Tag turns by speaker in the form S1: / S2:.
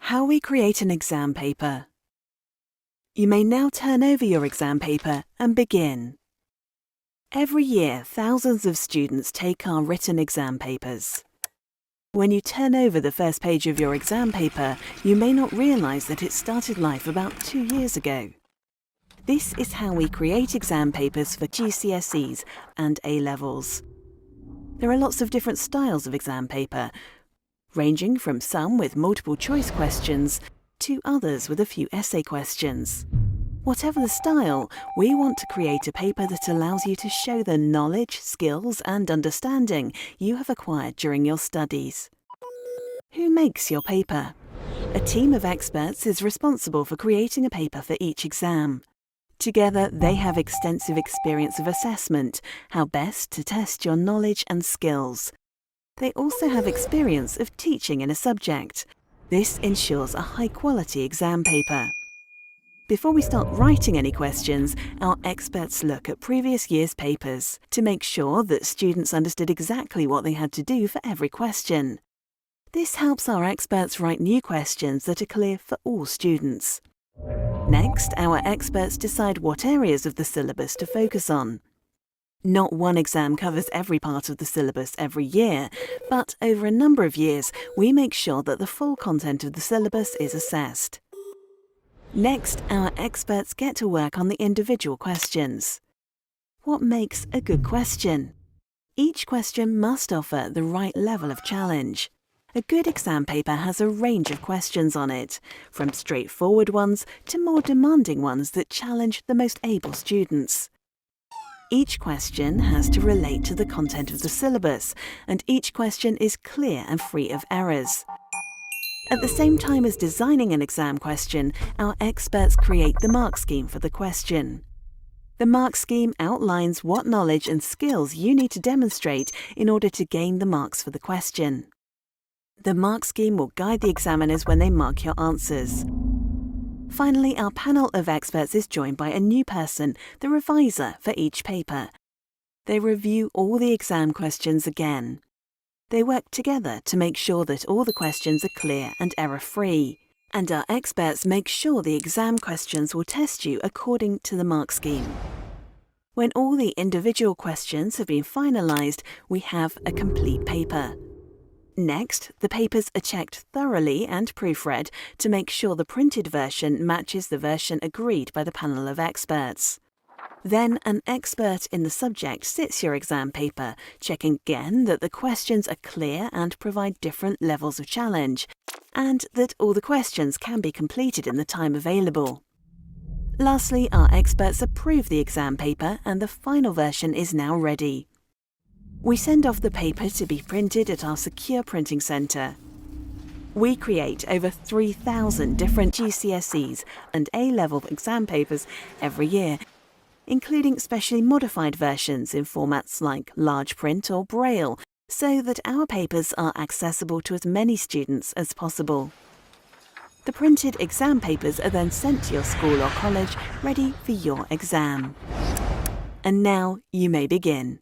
S1: How we create an exam paper. You may now turn over your exam paper and begin. Every year, thousands of students take our written exam papers. When you turn over the first page of your exam paper, you may not realise that it started life about 2 years ago. This is how we create exam papers for GCSEs and A-levels. There are lots of different styles of exam paper, ranging from some with multiple choice questions to others with a few essay questions. Whatever the style, we want to create a paper that allows you to show the knowledge, skills and understanding you have acquired during your studies. Who makes your paper? A team of experts is responsible for creating a paper for each exam. Together, they have extensive experience of assessment, how best to test your knowledge and skills. They also have experience of teaching in a subject. This ensures a high-quality exam paper. Before we start writing any questions, our experts look at previous year's papers to make sure that students understood exactly what they had to do for every question. This helps our experts write new questions that are clear for all students. Next, our experts decide what areas of the syllabus to focus on. Not one exam covers every part of the syllabus every year, but over a number of years, we make sure that the full content of the syllabus is assessed. Next, our experts get to work on the individual questions. What makes a good question? Each question must offer the right level of challenge. A good exam paper has a range of questions on it, from straightforward ones to more demanding ones that challenge the most able students. Each question has to relate to the content of the syllabus, and each question is clear and free of errors. At the same time as designing an exam question, our experts create the mark scheme for the question. The mark scheme outlines what knowledge and skills you need to demonstrate in order to gain the marks for the question. The mark scheme will guide the examiners when they mark your answers. Finally, our panel of experts is joined by a new person, the reviser, for each paper. They review all the exam questions again. They work together to make sure that all the questions are clear and error-free. And our experts make sure the exam questions will test you according to the mark scheme. When all the individual questions have been finalised, we have a complete paper. Next, the papers are checked thoroughly and proofread to make sure the printed version matches the version agreed by the panel of experts. Then an expert in the subject sits your exam paper, checking again that the questions are clear and provide different levels of challenge, and that all the questions can be completed in the time available. Lastly, our experts approve the exam paper and the final version is now ready. We send off the paper to be printed at our secure printing centre. We create over 3,000 different GCSEs and A-level exam papers every year, including specially modified versions in formats like large print or braille, so that our papers are accessible to as many students as possible. The printed exam papers are then sent to your school or college, ready for your exam. And now you may begin.